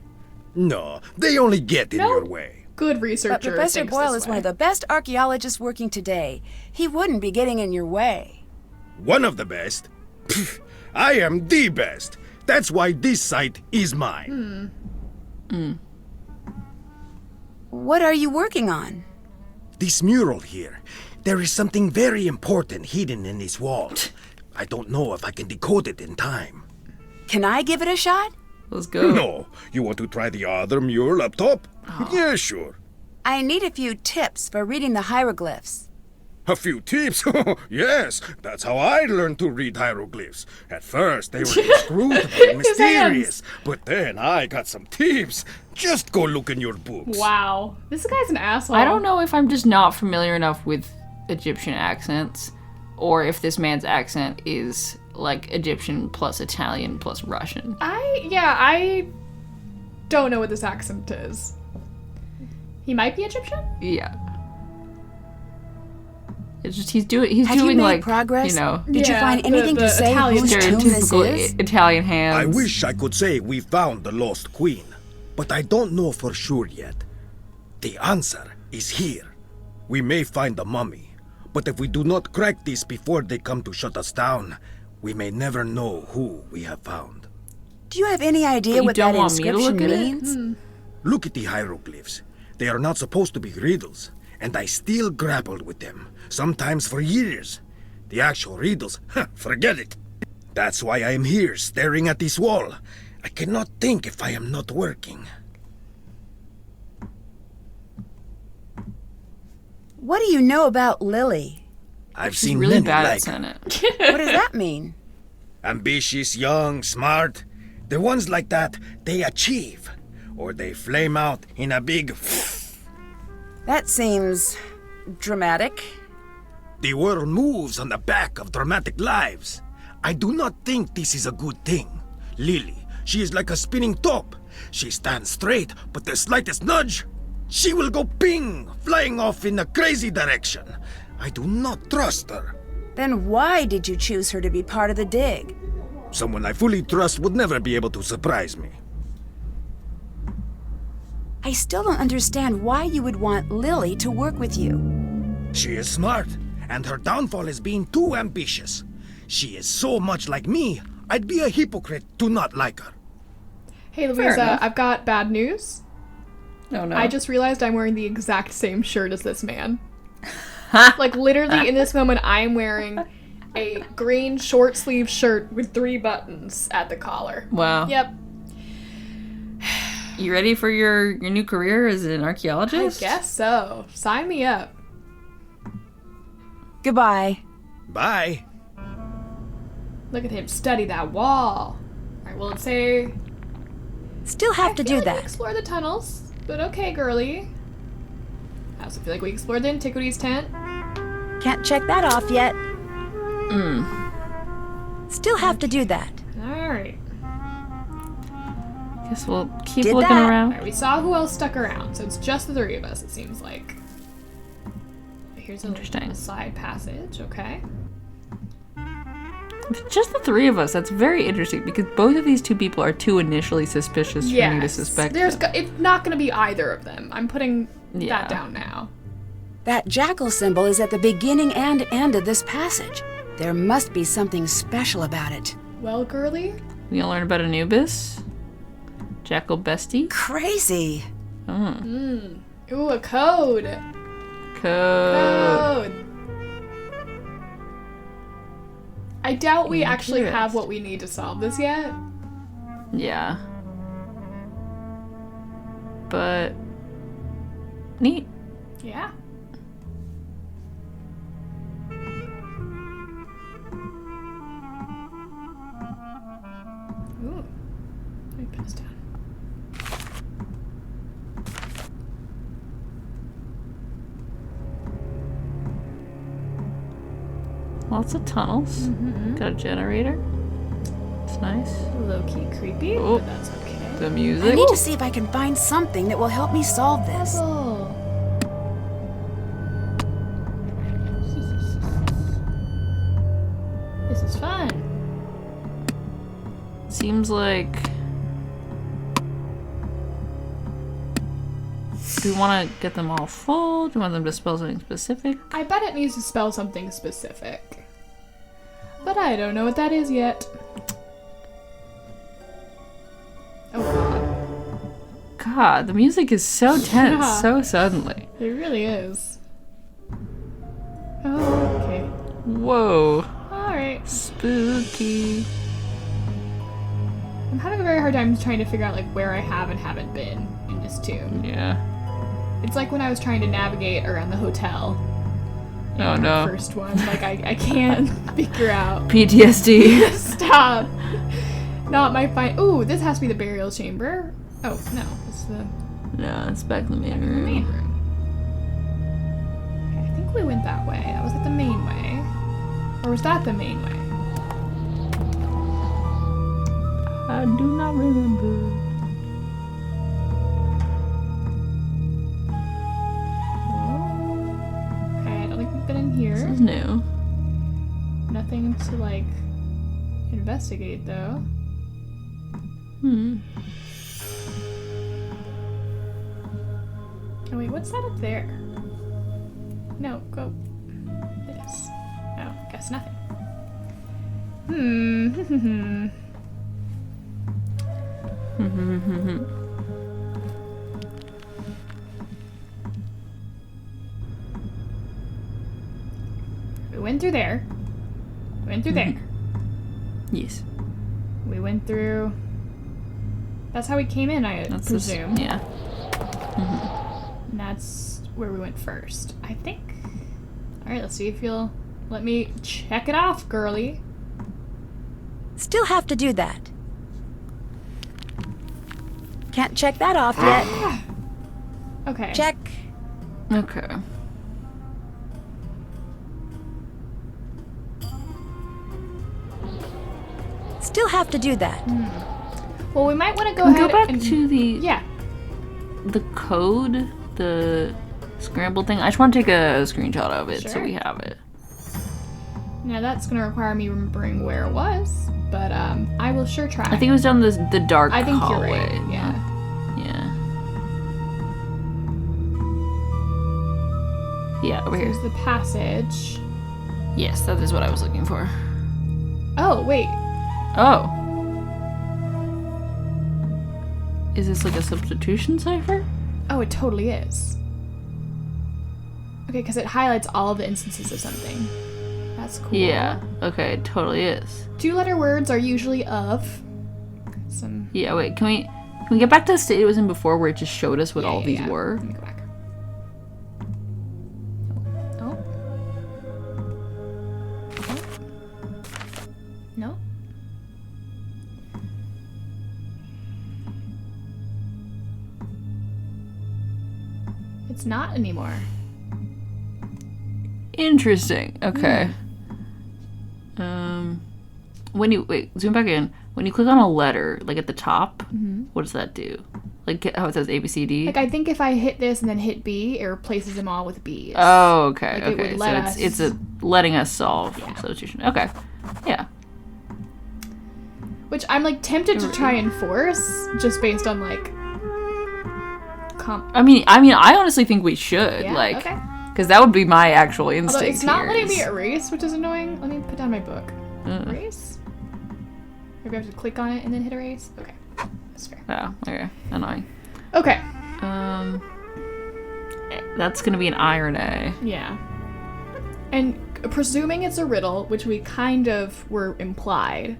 No, they only get in No. your way. Good But researcher. Professor thinks Boyle this is one way. of the best archaeologists working today. He wouldn't be getting in your way. One of the best? Pfft, I am the best. That's why this site is mine. What are you working on? This mural here. There is something very important hidden in this wall. I don't know if I can decode it in time. Can I give it a shot? let's go. No, you want to try the other mural up top? Yeah, sure. I need a few tips for reading the hieroglyphs. A few tips? Yes, that's how I learned to read hieroglyphs. At first, they were inscrutable and mysterious, but then I got some tips. Just go look in your books. Wow. This guy's an asshole. I don't know if I'm just not familiar enough with Egyptian accents, or if this man's accent is like Egyptian plus Italian plus Russian. I don't know what this accent is. He might be Egyptian? Yeah. It's just he's doing Have you doing made like progress? you know Did you Yeah, find anything the to say Italian whose tomb this stereotypical is? Italian hands. I wish I could say we found the lost queen, but I don't know for sure yet. The answer is here. We may find the mummy, but if we do not crack this before they come to shut us down, we may never know who we have found. Do you have any idea you what don't that want me to inscription look at it? means? Look at the hieroglyphs. They are not supposed to be riddles, and I still grappled with them, sometimes for years. The actual riddles, forget it. That's why I am here, staring at this wall. I cannot think if I am not working. What do you know about Lily? I've He's seen really many bad like at saying it. What does that mean? ambitious, young, smart. The ones like that, they achieve, or they flame out in a big. That seems dramatic. The world moves on the back of dramatic lives. I do not think this is a good thing. Lily, she is like a spinning top. She stands straight, but the slightest nudge, she will go ping, flying off in a crazy direction. I do not trust her. Then why did you choose her to be part of the dig? Someone I fully trust would never be able to surprise me. I still don't understand why you would want Lily to work with you. She is smart, and her downfall is being too ambitious. She is so much like me, I'd be a hypocrite to not like her. Hey, Louisa, enough. I've got bad news. No, no. I just realized I'm wearing the exact same shirt as this man. Like, literally, in this moment, I am wearing a green short sleeve shirt with 3 buttons at the collar. Wow. Yep. You ready for your new career as an I archaeologist? guess so. Sign me up. Goodbye. Bye. Look at him study that wall. Alright, well, let's say... Still have to do We that. explore the tunnels, but okay, girly. I also feel like we explored the antiquities tent. Can't check that off yet. Still have to do that. Alright. Guess we'll keep Did looking that. around. Alright, we saw who else stuck around, so it's just the three of us, it seems like. Here's Interesting. a side passage, okay. If it's just the three of us, that's very interesting because both of these two people are too initially suspicious for me to suspect them. It's not going to be either of them. I'm putting Yeah. that down now. That jackal symbol is at the beginning and end of this passage. There must be something special about it. Well, girly, We gonna learn about Anubis? Jackal Bestie? Crazy. ooh, a code. Code. I doubt we actually Dangerous. have what we need to solve this yet. Yeah. But neat. Yeah. Ooh. Let me put this down. Lots of tunnels. Got a generator. It's nice. Low-key creepy, Oh. but that's okay. The I music. need to see if I can find something that will help me solve this. Oh. This is fun. Seems like. Do we want to get them all full? Do we want them to spell something specific? I bet it needs to spell something specific. But I don't know what that is yet. Oh god. God, the music is so tense Yeah. so suddenly. It really is. Oh, okay. Whoa. Alright. Spooky. I'm having a very hard time trying to figure out like where I have and haven't been in this tomb. Yeah. It's like when I was trying to navigate around the hotel. in Oh, the no. First one. Like I can't figure out. PTSD. Stop. Not my fine. Ooh, this has to be the burial chamber. Oh, no. It's the No, it's back in the main main room. room. Okay, I think we went that way. That was like the main way. Or was that the main way? I do not remember. Okay, I don't think we've been in here. This is new. Nothing to like investigate though. Oh wait, what's that up there? No, go this. Oh, guess nothing. We went through there. We went through there. Yes. We went through. That's how we came in, I That's presume. This, yeah. And that's where we went first, I think. Alright, let's see if you'll let me check it off, girly. Still have to do that. Can't check that off yet. Okay. Check. Okay. Still have to do that. Well, we might want to go Can we ahead go back and to the yeah. code, the scrambled thing. I just want to take a screenshot of it so Sure. we have it. Now that's gonna require me remembering where it was, but I will sure try. I think it was down the dark I think hallway. you're right. Yeah. Yeah. Yeah, over here. Here's the passage. Yes, that is what I was looking for. Oh wait. Oh. Is this like a substitution cipher? Oh, it totally is. Okay, because it highlights all of the instances of something. That's cool. Yeah. Okay, it totally is. 2-letter words are usually of. Some. Yeah, wait, can we... Can we get back to the state it was in before where it just showed us what all these yeah. were? Let me go back. Oh. No. It's not anymore. Interesting. Okay. When you zoom back in. When you click on a letter, like at the top, what does that do? Like how it says A B C D. Like I think if I hit this and then hit B, it replaces them all with B's. Oh, okay. Like, it would Okay. let So us- it's a letting us solve Yeah. substitution. Okay. Yeah. Which I'm like tempted to try and force, just based on like. I mean, I honestly think we should Yeah, like, okay. because that would be my actual instinct. Although it's not here letting me is- erase, which is annoying. Let me put down my book. Erase. Maybe I have to click on it and then hit erase. Okay, that's fair. Oh, okay. Annoying. Okay. That's gonna be an I or an A. Yeah. And presuming it's a riddle, which we kind of were implied,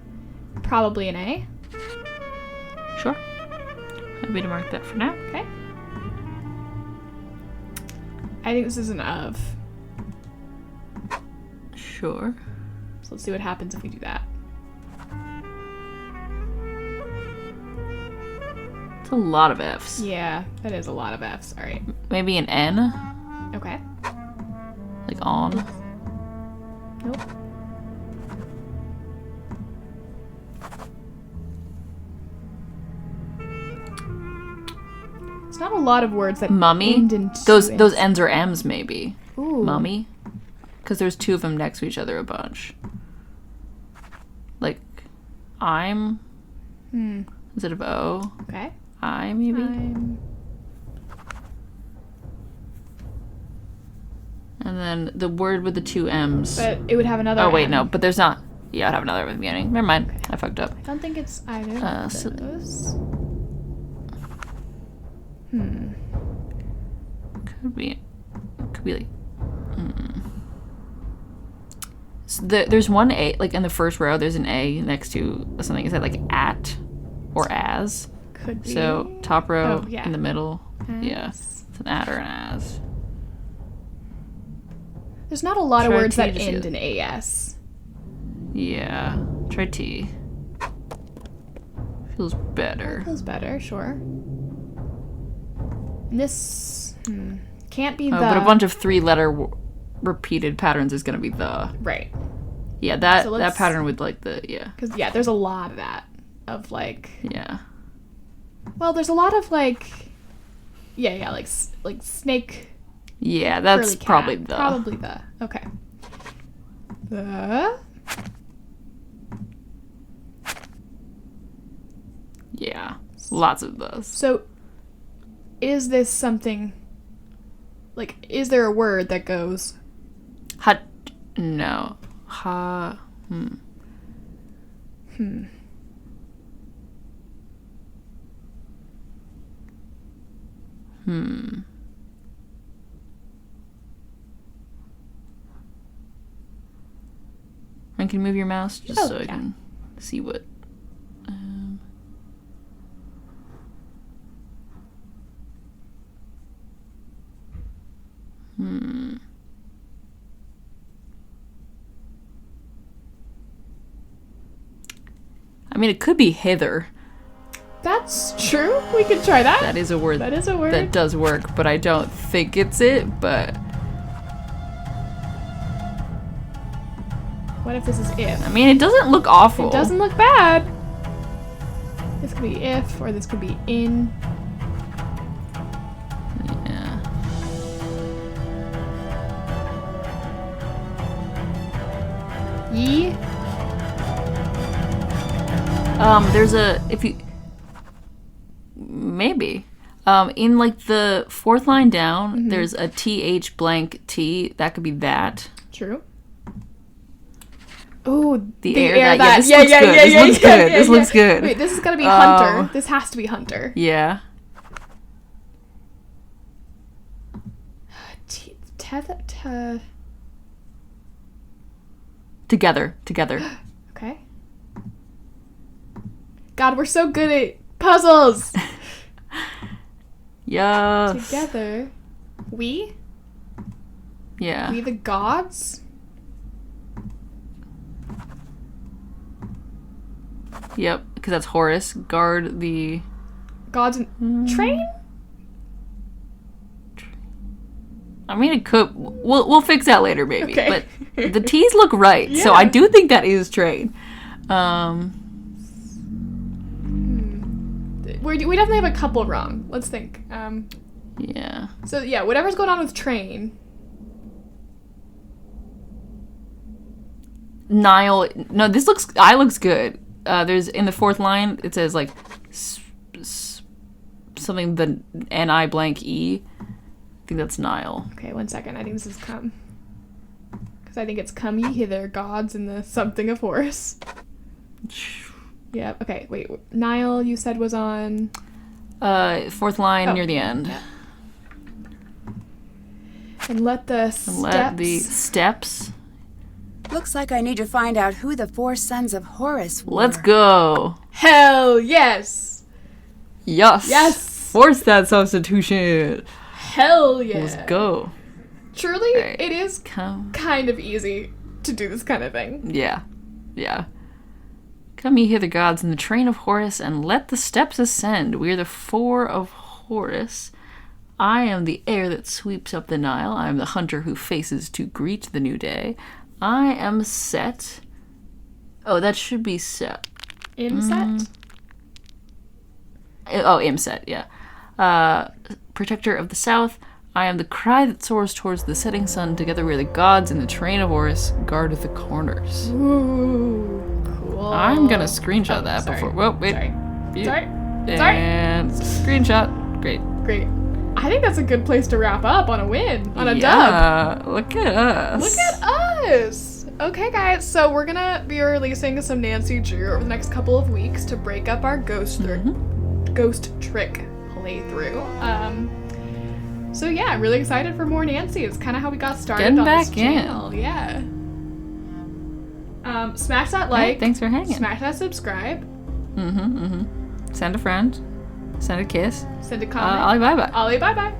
probably an A. Sure. Happy to mark that for now. Okay. I think this is an of. Sure. So let's see what happens if we do that. It's a lot of F's. Yeah, that is a lot of F's. All right. Maybe an N, Okay. like on. Nope. It's not a lot of words that Mummy. end in Those two those N's. N's are M's maybe. Ooh. Mummy. Because there's two of them next to each other a bunch. Like, I'm. Instead of O. Okay. I maybe. I'm... And then the word with the two M's. But it would have another. Oh wait, M. no, but there's not. Yeah, I'd have another with the beginning. Never mind. I fucked up. I don't think it's either of So- those. Could be like. So there's one A, like in the first row. There's an A next to something. Is that like at or as? Could be. So top row Oh, yeah. in the middle. Yeah, As. it's an at or an as. There's not a lot of Try words T that to see end it. in AS. Yeah, try T. Feels better. Feels better, sure. And this can't be Oh, the. but a bunch of three-letter repeated patterns is gonna be the. Right. Yeah, that So that let's- pattern with like the Because, yeah, there's a lot of that. Of, like... yeah. Well, there's a lot of, like... Yeah, like snake... Yeah, that's curly cat. probably the. Probably the. Okay. The... Yeah, lots of those. So, is this something... Like, is there a word that goes... Ha. No. Ha. And can you move your mouse just Oh, so I yeah. can see what. I mean, it could be hither. That's true. We could try that. That is a word. That is a word. That does work, but I don't think it's it. But What if this is if? I mean, it doesn't look awful. It doesn't look bad. This could be if, or this could be in. Yeah. Ye. There's a if you maybe in like the fourth line down, there's a th blank t. That could be that. True. Oh, The air that- yeah, this looks good. This looks good. This looks good. Wait, this is gonna be Hunter. This has to be Hunter. Yeah. Together. Okay. God, we're so good at puzzles. Yes. Together, we Yeah. the gods. Yep, because that's Horus. Guard the... Gods and train? I mean, it could... We'll fix that later, maybe. Okay. But the T's look right, so I Yeah. do think that is train. We definitely have a couple wrong. Let's think. Yeah. So yeah, whatever's going on with train. Nile... No, this looks... I looks good. There's... In the fourth line, it says, like... something, the N-I blank E. I think that's Nile. Okay, 1 second. I think this is come. Because I think it's come ye hither, gods, and the something of Horus. Yep. Okay, wait. Nile, you said, was on... Fourth line Oh. near the end. Yeah. And let the steps... Looks like I need to find out who the 4 sons of Horus were. Let's go. Hell yes! Yes. Yes! Force that substitution. Hell yeah! Let's go. Truly, Right. it is Come. kind of easy to do this kind of thing. Yeah. Yeah. Come ye hither, gods, in the train of Horus, and let the steps ascend. We are the 4 of Horus. I am the air that sweeps up the Nile. I am the hunter who faces to greet the new day. I am Set. Oh, that should be Set. Imset? Oh, Imset, yeah. Protector of the South. I am the cry that soars towards the setting sun. Together we are the gods in the train of Horus. Guard the corners. Ooh, cool. I'm gonna screenshot that sorry. before. Whoa, wait. Sorry. You- Sorry. And screenshot. Great. Great. I think that's a good place to wrap up on a win, on a dub. Yeah, look at us. Look at us! Okay, guys, so we're gonna be releasing some Nancy Drew over the next couple of weeks to break up our ghost trick playthrough. So yeah, I'm really excited for more Nancy. It's kind of how we got started Getting on back this in. channel. Yeah. Smash that Hey, like. thanks for hanging. Smash that subscribe. Send a friend. Send a kiss. Send a comment. Ollie, bye bye. Ollie, bye bye.